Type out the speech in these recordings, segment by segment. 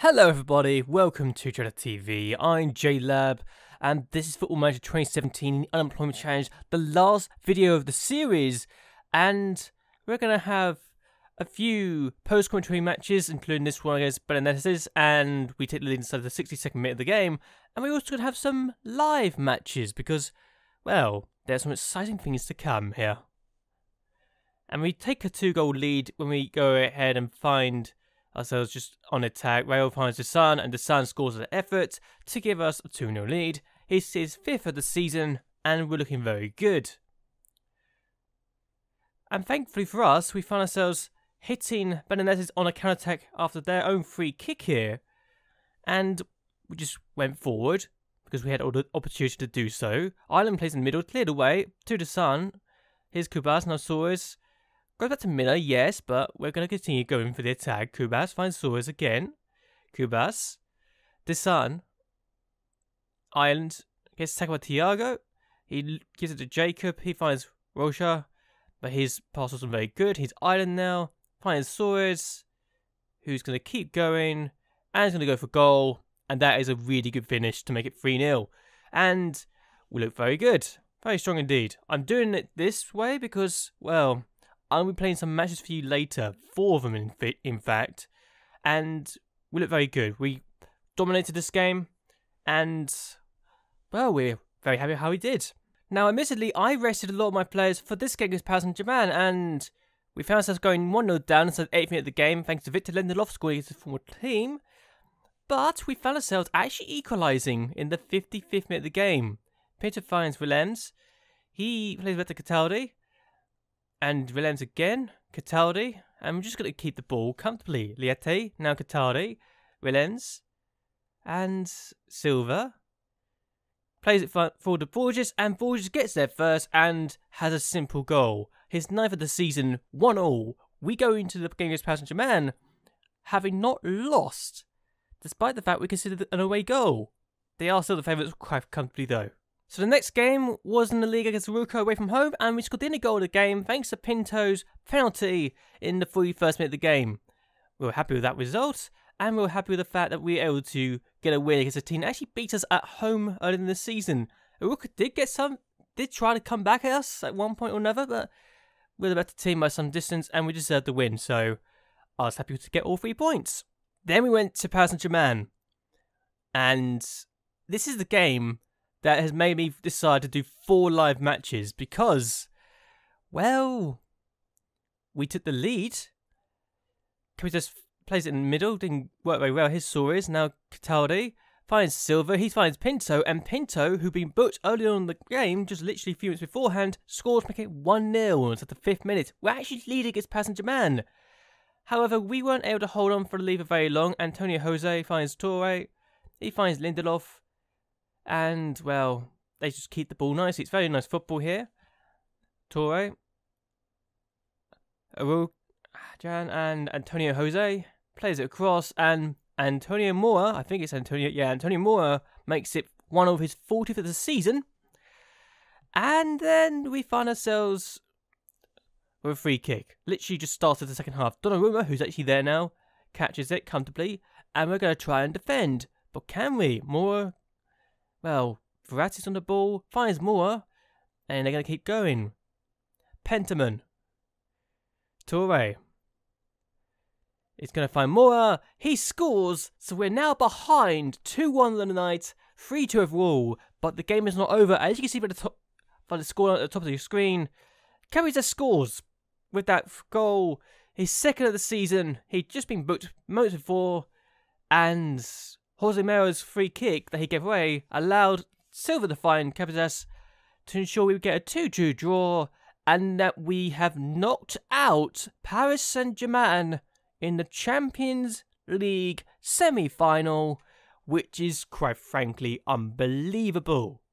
Hello everybody, welcome to JLABTV. I'm JLab, and this is Football Manager 2017 Unemployment Challenge, the last video of the series, and we're going to have a few post-commentary matches, including this one against Belenenses, and we take the lead inside the 62nd minute of the game, and we're also going to have some live matches, because, well, there's some exciting things to come here. And we take a 2-goal lead when we go ahead and find ourselves just on attack. Rail finds the Sun, and the Sun scores an effort to give us a 2-0 lead. He's his 5th of the season, and we're looking very good. And thankfully for us, we find ourselves hitting Belenenses on a counter-attack after their own free kick here. And we just went forward, because we had all the opportunity to do so. Ireland plays in the middle, cleared away to the Sun. Here's Kubas, now Soares. Goes back to Miller, yes, but we're going to continue going for the attack. Kubas finds Soares again. Kubas. The Sun. Ireland gets attacked by Thiago. He gives it to Jacob. He finds Rocha, but his pass wasn't very good. He's Ireland now. Finds Soares, who's going to keep going, and he's going to go for goal. And that is a really good finish to make it 3-0. And we look very good. Very strong indeed. I'm doing it this way because, well, I'll be playing some matches for you later, 4 of them in fact, and we look very good. We dominated this game, and, well, we're very happy how we did. Now, admittedly, I rested a lot of my players for this game against Saint-Germain, and we found ourselves going 1-0 down inside the 8th minute of the game, thanks to Victor Lindelof scoring against the former team, but we found ourselves actually equalising in the 55th minute of the game. Peter finds Willems. He plays better Cataldi. And Willems again, Cataldi, and we're just going to keep the ball comfortably. Liete, now Cataldi, Willems, and Silva. Plays it forward to Borges, and Borges gets there first and has a simple goal. His 9th of the season, 1-1. We go into the game against Saint-Germain having not lost, despite the fact we considered an away goal. They are still the favourites quite comfortably though. So the next game was in the league against Ruka away from home, and we scored the only goal of the game thanks to Pinto's penalty in the 41st minute of the game. We were happy with that result, and we were happy with the fact that we were able to get a win against a team that actually beat us at home earlier in the season. Ruka did try to come back at us at one point or another, but we're the better team by some distance, and we deserved the win, so I was happy to get all 3 points. Then we went to Paris Saint-Germain, and this is the game that has made me decide to do 4 live matches because, well, we took the lead. Capitas plays it in the middle, didn't work very well. Here's Soares, now Cataldi, finds Silva, he finds Pinto, and Pinto, who'd been booked earlier on in the game, just literally a few minutes beforehand, scores, making it 1-0 at the 5th minute. We're actually leading against Paris Saint-Germain. However, we weren't able to hold on for the lead for very long. Antonio Jose finds Torre, he finds Lindelof, and, well, they just keep the ball nicely. It's very nice football here. Torre, Arujan, and Antonio Jose plays it across, and Antonio Moura, I think it's Antonio Moura makes it one of his 40th of the season. And then we find ourselves with a free kick. Literally just started the second half. Donnarumma, who's actually there now, catches it comfortably, and we're going to try and defend. But can we? Moura, well, Verratti's on the ball, finds Moura, and they're going to keep going. Penterman. Torre. It's going to find Moura. He scores, so we're now behind 2-1 on the night, 3-2 overall, but the game is not over. As you can see by the score at the top of your screen, Capitas scores with that goal. His 2nd of the season. He'd just been booked moments before, and Jose Mero's free kick that he gave away allowed Silva to find Capitas to ensure we would get a 2-2 draw, and that we have knocked out Paris Saint-Germain in the Champions League semi-final, which is quite frankly unbelievable.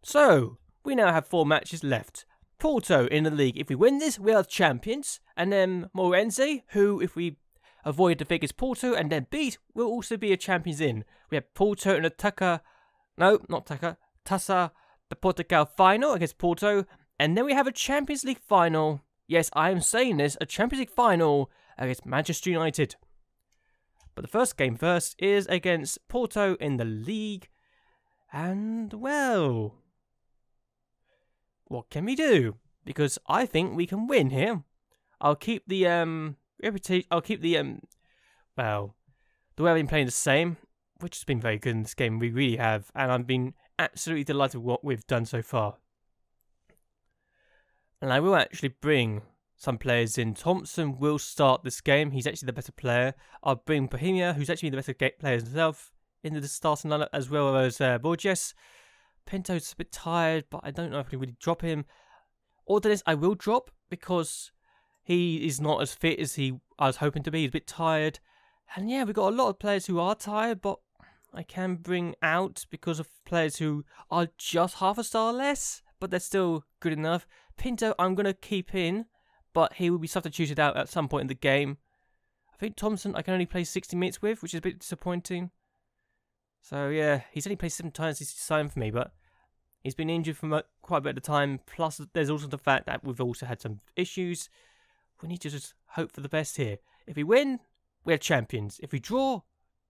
So, we now have 4 matches left. Porto in the league. If we win this, we are champions, and then Morense, who, if we avoid the biggest Porto and then beat, will also be a champions in. We have Porto in the Taça de Portugal final against Porto, and then we have a Champions League final. Yes, I am saying this, a Champions League final against Manchester United. But the first game first is against Porto in the league. And, well, what can we do? Because I think we can win here. I'll keep the, reputation, well, the way I've been playing the same, which has been very good in this game, we really have. And I've been absolutely delighted with what we've done so far. And I will actually bring some players in. Thompson will start this game. He's actually the better player. I'll bring Bohemia, who's actually the better player himself, into the starting lineup, as well as Borges. Pinto's a bit tired, but I don't know if I can really drop him. Ordonez I will drop because he is not as fit as I was hoping to be. He's a bit tired. And yeah, we've got a lot of players who are tired, but I can bring out because of players who are just half a star less, but they're still good enough. Pinto I'm going to keep in, but he will be substituted out at some point in the game. I think Thompson I can only play 60 minutes with, which is a bit disappointing. So yeah, he's only played 7 times this time for me, but he's been injured for quite a bit of the time. Plus, there's also the fact that we've also had some issues. We need to just hope for the best here. If we win, we're champions. If we draw,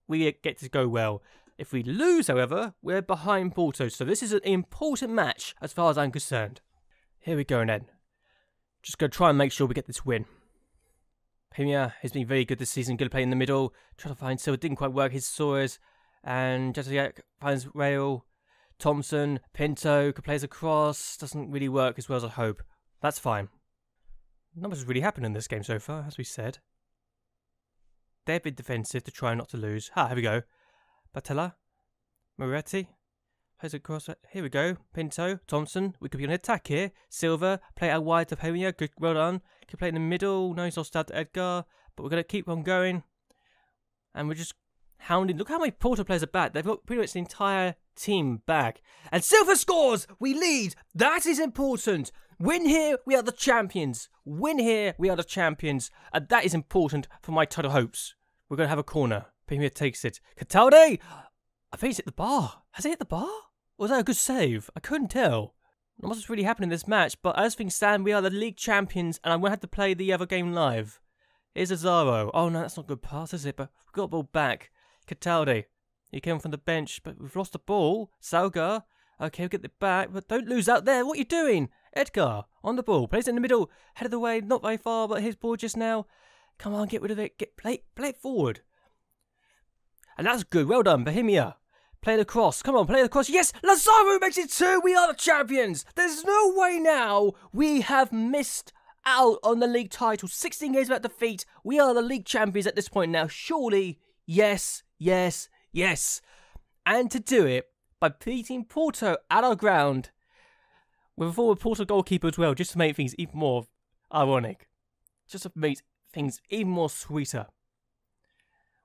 we get to go well. If we lose, however, we're behind Porto. So this is an important match as far as I'm concerned. Here we go then. Just going to try and make sure we get this win. Bohemia has been very good this season. Going to play in the middle. Try to find Silva. Didn't quite work. His Soares. And Jasiak finds Rail. Thompson. Pinto could play as a cross. Doesn't really work as well as I hope. That's fine. Not much has really happened in this game so far, as we said. They're a bit defensive to try not to lose. Here we go. Batella. Moretti. Plays across. Here we go. Pinto. Thompson. We could be on attack here. Silva. Play out wide to Bohemia. Good. Well done. Could play in the middle. No, he's not stabbed to Edgar. But we're going to keep on going. And we're just hounding. Look how many Porto players are back. They've got pretty much the entire team back. And Silva scores! We lead! That is important! Win here, we are the champions. Win here, we are the champions. And that is important for my title hopes. We're going to have a corner. Bohemia takes it. Cataldi! I think he's hit the bar. Has he hit the bar? Or was that a good save? I couldn't tell. Not much has really happened in this match, but as things stand, we are the league champions, and I'm going to have to play the other game live. Here's Azaro. Oh no, that's not a good pass, is it? But we've got the ball back. Cataldi. He came from the bench, but we've lost the ball. Salga. Okay, we'll get it back, but don't lose out there. What are you doing? Edgar, on the ball. Plays it in the middle. Head of the way, not very far, but his ball just now. Come on, get rid of it. Play it forward. And that's good. Well done, Bohemia. Play the cross. Come on, play the cross. Yes, Lazaro makes it 2. We are the champions. There's no way now we have missed out on the league title. 16 games without defeat. We are the league champions at this point now. Surely, yes, yes, yes. And to do it by beating Porto at our ground with a forward Porto goalkeeper as well, just to make things even more ironic. Just to make things even more sweeter.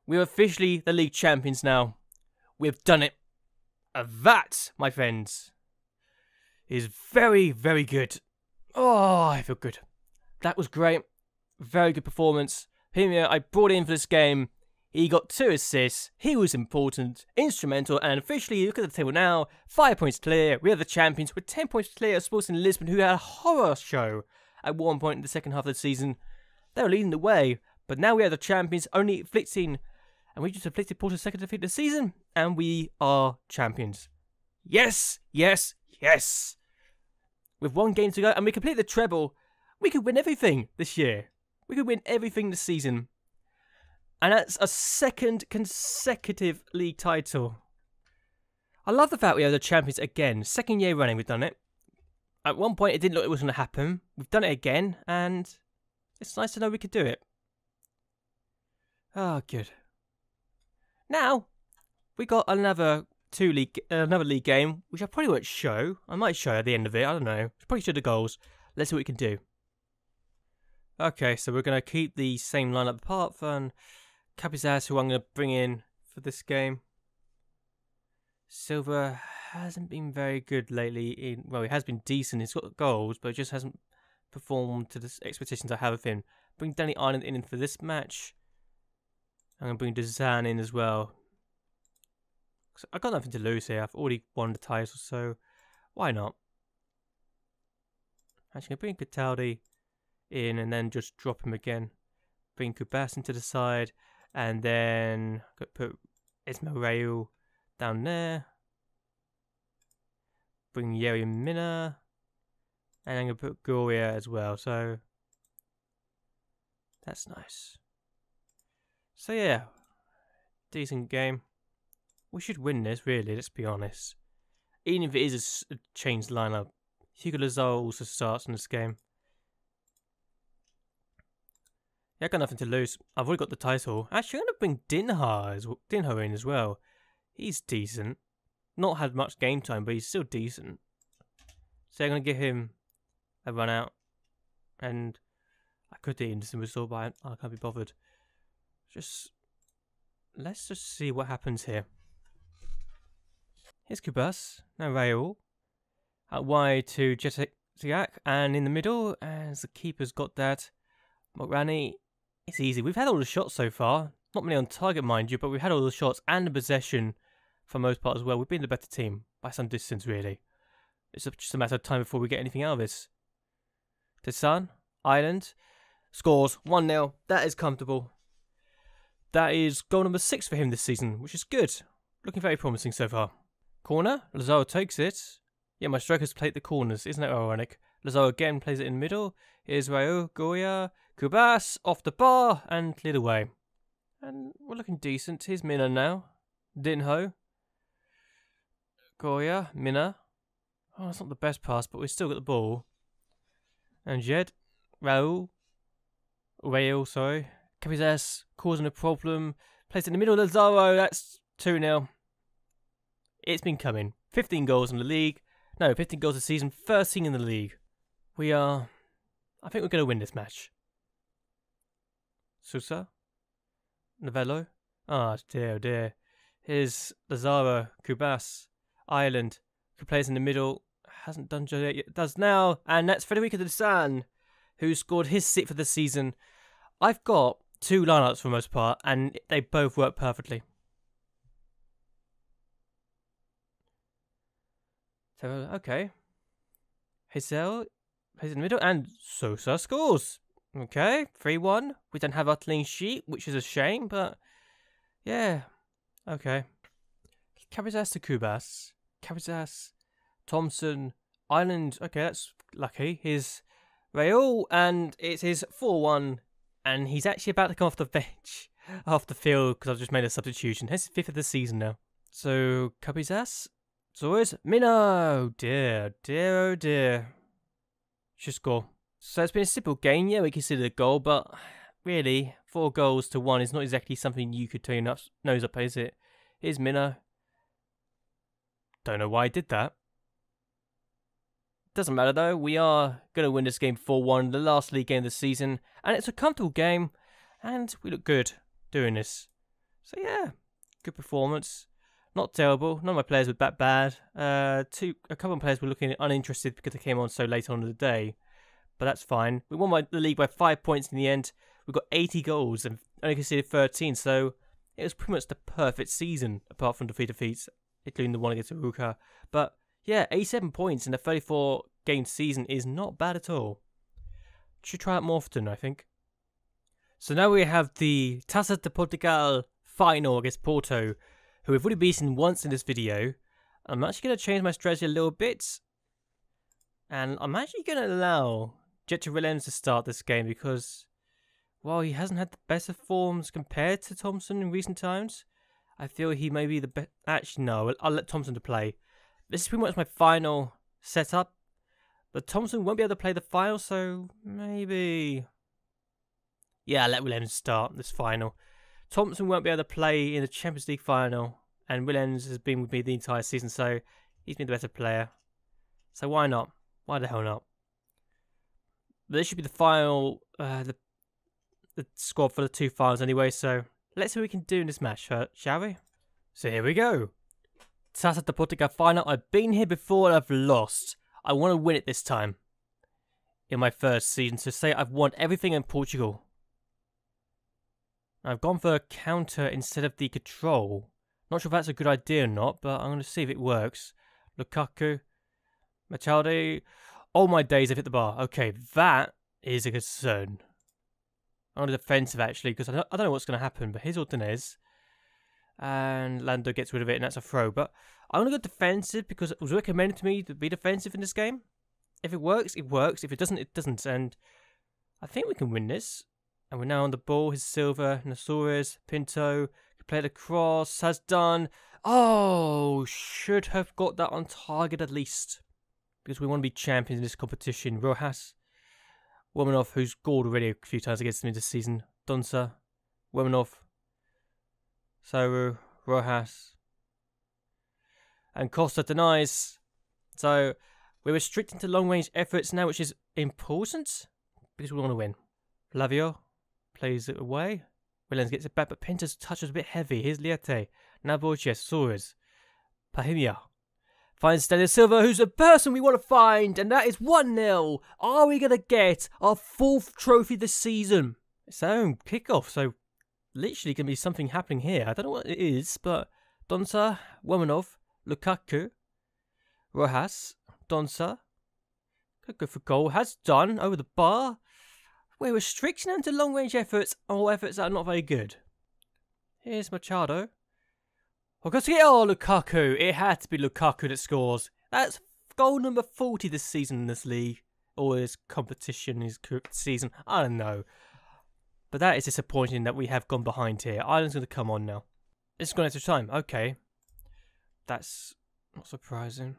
We're officially the league champions now. We've done it. And that, my friends, is very, very good. Oh, I feel good. That was great. Very good performance. Bohemia, I brought in for this game. He got 2 assists. He was important, instrumental, and officially, look at the table now. 5 points clear. We are the champions. We're 10 points clear of Sporting Lisbon, who had a horror show at one point in the second half of the season. They were leading the way, but now we are the champions, only inflicting. And we just inflicted Porto's second defeat of the season, and we are champions. Yes, yes, yes. With 1 game to go, and we complete the treble, we could win everything this year. We could win everything this season. And that's a 2nd consecutive league title. I love the fact we are the champions again. 2nd year running we've done it. At one point it didn't look like it was going to happen. We've done it again, and it's nice to know we could do it. Oh, good. Now, we got another league game, which I probably won't show. I might show at the end of it, I don't know. Probably show the goals. Let's see what we can do. Okay, so we're going to keep the same lineup apart from Capizas, who I'm going to bring in for this game. Silva hasn't been very good lately. Well, he has been decent. He's got goals, but just hasn't performed to the expectations I have of him. Bring Danny Ireland in for this match. I'm going to bring Dezan in as well. I've got nothing to lose here. I've already won the title, so why not? Actually, I'm going to bring Cataldi in and then just drop him again. Bring Kubas into the side. And then put Ismail down there. Bring Yeri Mina. And I'm going to put Gloria as well. So that's nice. So yeah, decent game. We should win this, really, let's be honest. Even if it is a changed lineup. Hugo Lazaro also starts in this game. Yeah, I got nothing to lose. I've already got the title. Actually, I'm going to bring Dinho in as well. He's decent. Not had much game time, but he's still decent. So I'm going to give him a run out. And I could do instant whistle, but I can't be bothered. Let's just see what happens here. Here's Kubas. Now Raul. Out wide to Jetiak. And in the middle, as the keeper's got that. Morani. It's easy. We've had all the shots so far. Not many on target, mind you, but we've had all the shots and the possession for most part as well. We've been the better team by some distance, really. It's just a matter of time before we get anything out of this. Desan, Ireland, scores 1-0. That is comfortable. That is goal number 6 for him this season, which is good. Looking very promising so far. Corner, Lazaro takes it. Yeah, my strikers played the corners. Isn't that ironic? Lazaro again plays it in the middle. Here's Raul, Goya, Kubas, off the bar, and cleared away. And we're looking decent. Here's Mina now. Dinho. Goya, Mina. Oh, it's not the best pass, but we still got the ball. And Jed, Raul, sorry. Capizas causing a problem. Plays it in the middle of Lazaro. That's 2-0. It's been coming. 15 goals in the league. No, 15 goals a season. 13 in the league. I think we're going to win this match. Sousa. Novello. Ah, dear, oh dear. Here's Lazaro, Kubas, Ireland, who plays in the middle. Hasn't done just yet, does now. And that's Federico de San, who scored his 6th for the season. I've got 2 lineups for the most part, and they both work perfectly. So, okay. Hazel plays in the middle, and Sosa scores. Okay, 3-1. We don't have our clean sheet, which is a shame, but yeah. Okay. Capizas to Kubas. Capizas, Thompson, Ireland. Okay, that's lucky. Here's Raul, and it's his 4-1, and he's actually about to come off the bench, off the field, because I've just made a substitution. His 5th of the season now. So, Capizas. So it's Mina. Oh dear, oh dear. Should score. So it's been a simple game. Yeah, we consider a goal, but really, 4 goals to 1 is not exactly something you could turn your nose up, is it? Here's Mina. Don't know why I did that. Doesn't matter though. We are going to win this game 4-1, the last league game of the season, and it's a comfortable game, and we look good doing this. So yeah, good performance. Not terrible. None of my players were that bad. A couple of players were looking uninterested because they came on so late on in the day. But that's fine. We won the league by 5 points in the end. We got 80 goals and only conceded 13. So it was pretty much the perfect season, apart from the 3 defeats, including the one against Aruka. But yeah, 87 points in a 34-game season is not bad at all. Should try it more often, I think. So now we have the Taça de Portugal final against Porto, who we've already beaten once in this video. I'm actually going to change my strategy a little bit. And I'm actually going to allow Jetro Williams to start this game because, while he hasn't had the best of forms compared to Thompson in recent times, I feel he may be the best. Actually, no, I'll let Thompson to play. This is pretty much my final setup. But Thompson won't be able to play the final, so maybe... Yeah, I'll let Williams start this final. Thompson won't be able to play in the Champions League final, and Williams has been with me the entire season, so he's been the better player. So why not? Why the hell not? But this should be the final, the squad for the 2 finals anyway, so let's see what we can do in this match, shall we? So here we go. Taça de Portugal final. I've been here before and I've lost. I want to win it this time. In my first season, so say I've won everything in Portugal. I've gone for a counter instead of the control. Not sure if that's a good idea or not, but I'm going to see if it works. Lukaku. Machalde. All my days have hit the bar. Okay, that is a concern. I'm on the defensive actually because I don't know what's going to happen. But here's Ordonez. And Lando gets rid of it and that's a throw. But I'm going to go defensive because it was recommended to me to be defensive in this game. If it works, it works. If it doesn't, it doesn't. And I think we can win this. And we're now on the ball. Here's Silva, Nasores, Pinto. Played across. Has done. Oh, should have got that on target at least. Because we want to be champions in this competition. Rojas. Womanov, who's scored already a few times against me this season. Donsa. Womanov. Saru. Rojas. And Costa denies. So we're restricting to long-range efforts now, which is important. Because we want to win. Flavio plays it away. Williams gets it back, but Pinto's touch was a bit heavy. Here's Liate. Now Borges, Suarez. Pahimia. Finds Daniel Silva, who's a person we want to find, and that is 1-0. Are we going to get our 4th trophy this season? It's our own kickoff, so literally going to be something happening here. I don't know what it is, but Donsa, Womanov, Lukaku, Rojas, Donsa. Could go for goal. Has done over the bar. We're restricting them to long-range efforts, or efforts that are not very good. Here's Machado. Oh, Lukaku. It had to be Lukaku that scores. That's goal number 40 this season in this league. Or this competition, this season. I don't know. But that is disappointing that we have gone behind here. Ireland's going to come on now. It's gone extra time. Okay. That's not surprising.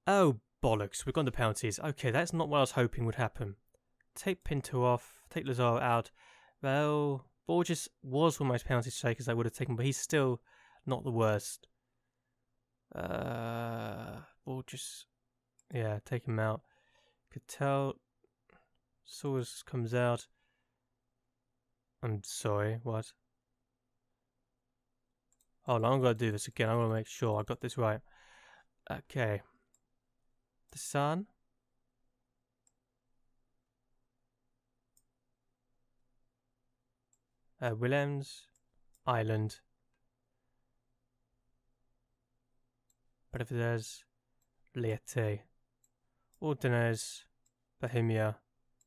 Oh, bollocks. We've gone to penalties. Okay, that's not what I was hoping would happen. Take Pinto off. Take Lazaro out. Well, Borges was one of my penalty takers I would have taken, but he's still not the worst. Borges. Yeah, take him out. Could tell. Soares comes out. I'm sorry, what? Hold on, I'm going to do this again. I want to make sure I got this right. Okay. The Sun. Williams. Ireland. Perez. Liete. Ordonez. Bohemia.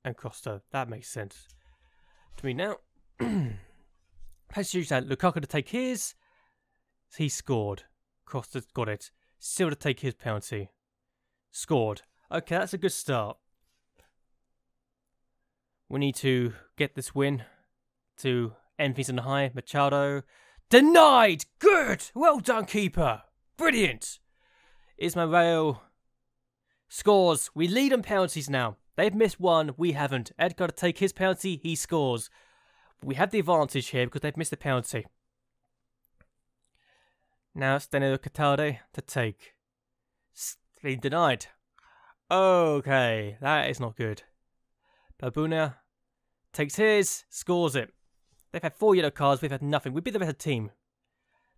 And Costa. That makes sense to me now. Lukaku to take his. He scored. Costa got it. Still to take his penalty. Scored. Okay, that's a good start. We need to get this win to end things on the high. Machado. Denied! Good! Well done, keeper. Brilliant. Ismael scores. We lead on penalties now. They've missed one. We haven't. Edgar to take his penalty. He scores. We have the advantage here because they've missed the penalty. Now it's Danilo Catalde to take. Been denied. Okay, that is not good. Babuna takes his, scores it. They've had 4 yellow cards, we've had nothing. We've been the better team.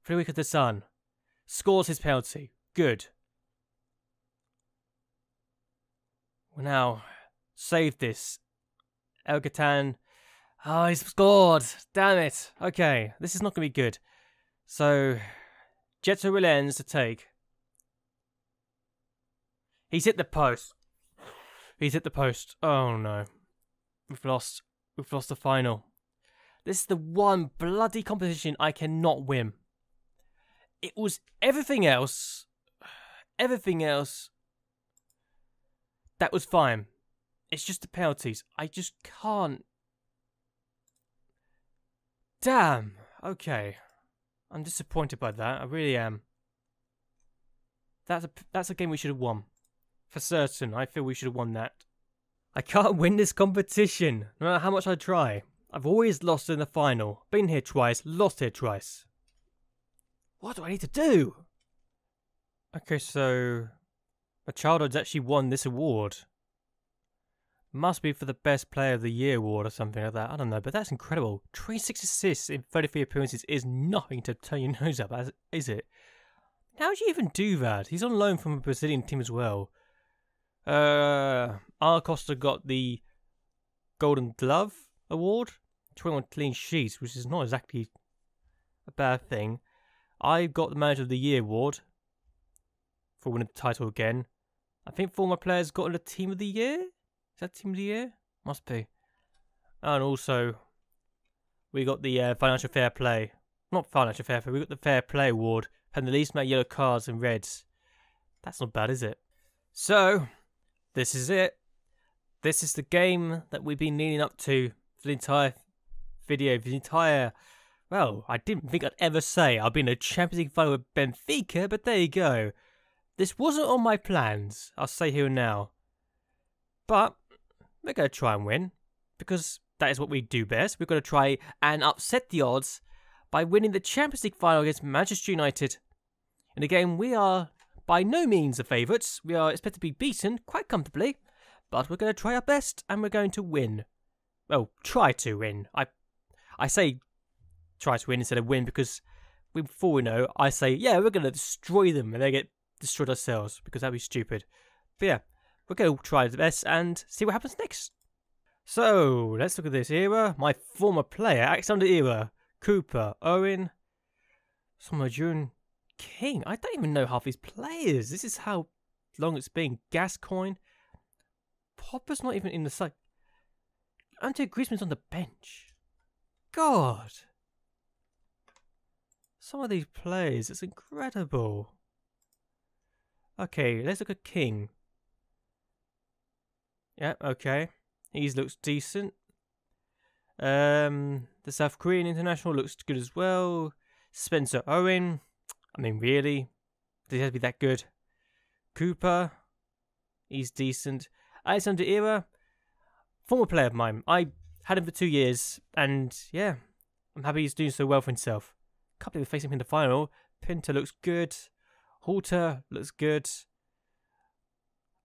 Frederico de Sun scores his penalty. Good. We'll now save this. El Gatan. Oh, he's scored. Damn it. Okay, this is not going to be good. So, Jetso Relens to take. He's hit the post. He's hit the post. Oh no. We've lost. We've lost the final. This is the one bloody competition I cannot win. It was everything else. Everything else. That was fine. It's just the penalties. I just can't. Damn. Okay. I'm disappointed by that. I really am. That's a game we should have won. For certain. I feel we should have won that. I can't win this competition. No matter how much I try. I've always lost in the final. Been here twice. Lost here twice. What do I need to do? Okay, so Machado's actually won this award. Must be for the best player of the year award or something like that. I don't know, but that's incredible. 26 assists in 33 appearances is nothing to turn your nose up, is it? How did you even do that? He's on loan from a Brazilian team as well. Costa got the Golden Glove award. 21 clean sheets, which is not exactly a bad thing. I got the Manager of the Year award for winning the title again. I think 4 of my players got the Team of the Year. Is that Team of the Year? Must be. And also we got the financial fair play. Not financial fair play, we got the fair play award. And the least amount of yellow cards and reds. That's not bad, is it? So, this is it. This is the game that we've been leading up to for the entire video, for the entire... Well, I didn't think I'd ever say I've been a Champions League final with Benfica, but there you go. This wasn't on my plans, I'll say here and now. But, we're going to try and win, because that is what we do best. We're going to try and upset the odds by winning the Champions League final against Manchester United. In a game we are by no means the favourites. We are expected to be beaten quite comfortably, but we're going to try our best and we're going to win. Well, try to win. I say try to win instead of win because before we know, I say, yeah, we're going to destroy them and they get destroyed ourselves because that'd be stupid. But yeah, we're going to try the best and see what happens next. So, let's look at this era. My former player, Alexander era. Cooper, Owen, Saint-Germain, King. I don't even know half these players. This is how long it's been. Gascoigne. Popper's not even in the side. Ante Griezmann's on the bench. God. Some of these players, it's incredible. Okay, let's look at King. Yeah, okay. He looks decent. The South Korean international looks good as well. Spencer Owen. I mean, really? Does he have to be that good? Cooper. He's decent. Alexander Era. Former player of mine. I had him for 2 years. And, yeah. I'm happy he's doing so well for himself. Can't believe we're facing him in the final. Pinto looks good. Halter looks good.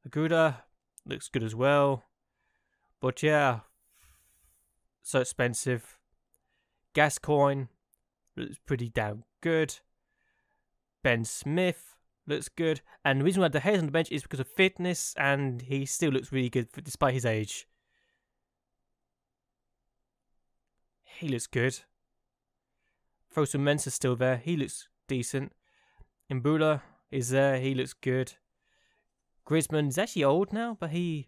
Aguda looks good as well. But, yeah. So expensive. Gascoigne looks pretty damn good. Ben Smith looks good. And the reason why De Gea's on the bench is because of fitness, and he still looks really good despite his age. He looks good. Fosu Mensah's still there. He looks decent. Mbula is there. He looks good. Griezmann is actually old now, but I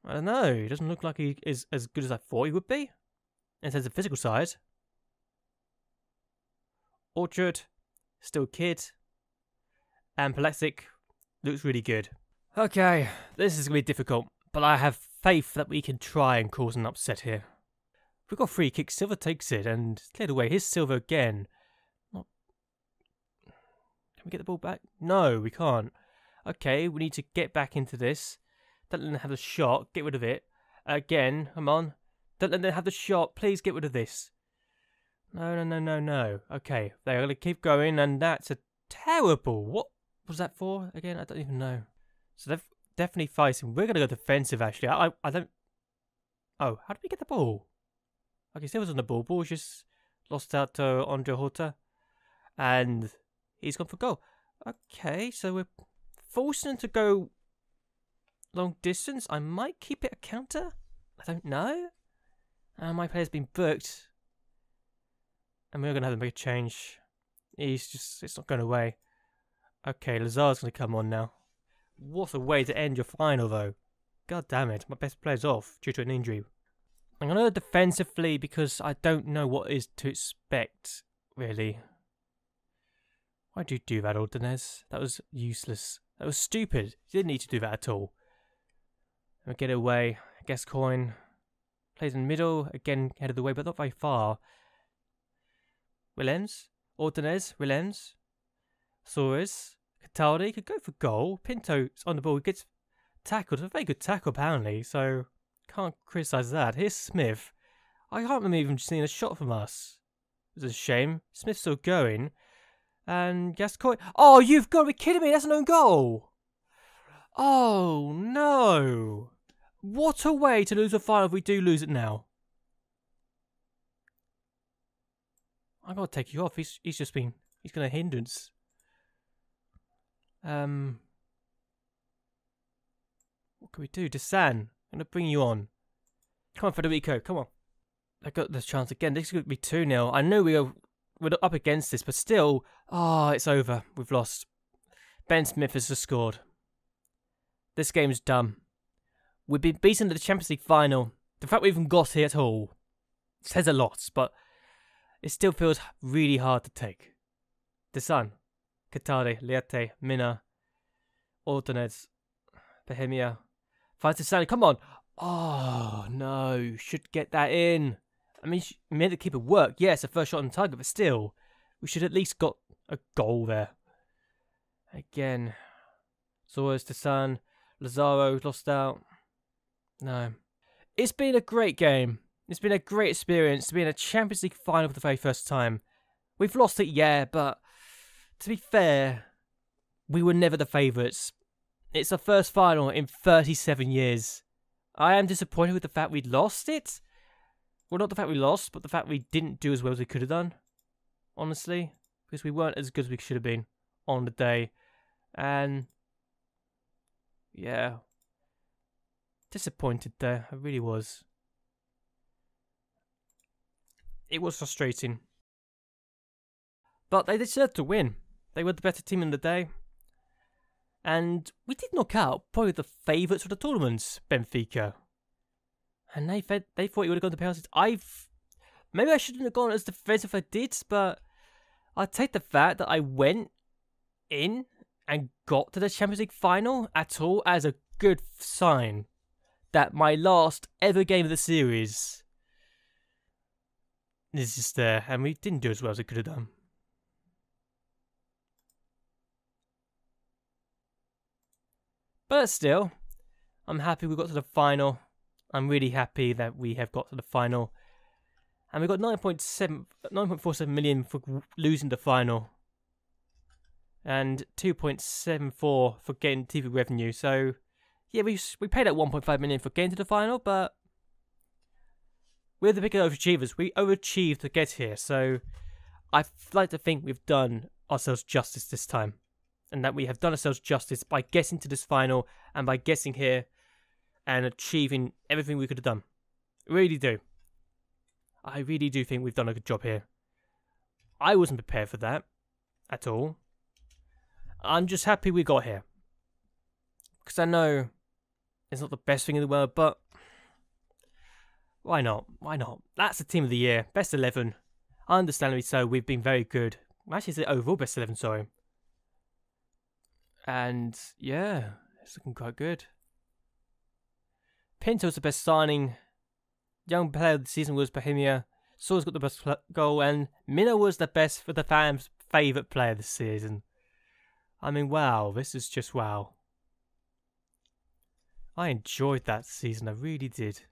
don't know. He doesn't look like he is as good as I thought he would be. In terms of physical side. Orchard, still kid. And Pulisic looks really good. Okay, this is going to be difficult. But I have faith that we can try and cause an upset here. We've got free kick. Silva takes it and cleared away. Here's Silva again. Can we get the ball back? No, we can't. Okay, we need to get back into this. Don't let them have the shot. Get rid of it. Again, come on. Don't let them have the shot. Please get rid of this. No. Okay, they're going to keep going, and that's a terrible. What was that for? Again, I don't even know. So they're definitely fighting. We're going to go defensive, actually. I don't... Oh, how did we get the ball? Okay, Silva's on the ball. Ball's just lost out to Andre Horta. And he's gone for goal. Okay, so we're forcing him to go long distance. I might keep it a counter. I don't know. My player's been booked. And we're going to have to make a change. It's not going away. Okay, Lazar's going to come on now. What a way to end your final, though. God damn it, my best player's off due to an injury. I'm going to go defensively because I don't know what is to expect, really. Why do you do that, Ordonez? That was useless. That was stupid. You didn't need to do that at all. We'll get it away. Gascoigne plays in the middle. Again, headed away, but not very far. Willems. Ordonez. Willems. Suarez. Cataldi could go for goal. Pinto's on the ball. He gets tackled. A very good tackle, apparently, so can't criticise that. Here's Smith. I can't remember even seeing a shot from us. It's a shame. Smith's still going. And Gascoigne. Oh, you've got to be kidding me. That's an own goal. Oh, no. What a way to lose a final if we do lose it now. I've got to take you off. He's going to hindrance. What can we do? Desan, I'm going to bring you on. Come on, Federico. Come on. I got this chance again. This is going to be 2-0. I know we're up against this, but still. Oh, it's over. We've lost. Ben Smith has just scored. This game's done. We've been beaten at the Champions League final. The fact we even got here at all says a lot, but it still feels really hard to take. Desan, Katare, Liate, Mina, Ordonez, Bohemia, Fantasani, come on! Oh, no, should get that in. I mean, we made the keeper work. Yes, a first shot on target, but still, we should at least got a goal there. Again, Suarez, Desan, Lazaro lost out. No. It's been a great game. It's been a great experience to be in a Champions League final for the very first time. We've lost it, yeah, but to be fair, we were never the favourites. It's our first final in 37 years. I am disappointed with the fact we lost it. Well, not the fact we lost, but the fact we didn't do as well as we could have done. Honestly. Because we weren't as good as we should have been on the day. And yeah. Disappointed there. I really was. It was frustrating. But they deserved to win. They were the better team in the day. And we did knock out probably the favourites for the tournament, Benfica. And they thought it would have gone to penalties. Maybe I shouldn't have gone as defensive if I did, but I'd take the fact that I went in and got to the Champions League final at all as a good sign that my last ever game of the series is just there, and we didn't do as well as we could have done. But still, I'm happy we got to the final. I'm really happy that we have got to the final. And we got 9.47 million for losing the final. And 2.74 for getting TV revenue. So, yeah, we paid out 1.5 million for getting to the final, but we're the bigger overachievers. We overachieved to get here. So, I like to think we've done ourselves justice this time. And that we have done ourselves justice by getting to this final and by getting here and achieving everything we could have done. Really do. I really do think we've done a good job here. I wasn't prepared for that at all. I'm just happy we got here. Because I know it's not the best thing in the world, but why not? Why not? That's the team of the year. Best 11. Understandably so, we've been very good. Actually, it's the overall best 11, sorry. And yeah, it's looking quite good. Pinto's the best signing. Young player of the season was Bohemia. Saul's got the best goal, and Mina was the best for the fans' favourite player this season. I mean, wow, this is just wow. I enjoyed that season, I really did.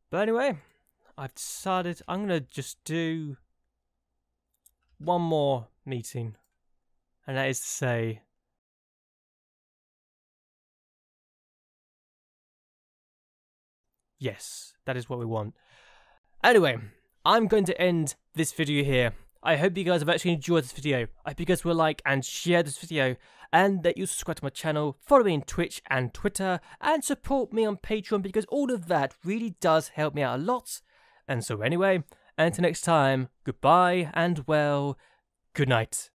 But anyway, I've decided I'm going to just do one more meeting, and that is to say, yes, that is what we want. Anyway, I'm going to end this video here. I hope you guys have actually enjoyed this video. I hope you guys will like and share this video, and that you subscribe to my channel, follow me on Twitch and Twitter, and support me on Patreon, because all of that really does help me out a lot. And so anyway, until next time, goodbye and well, good night.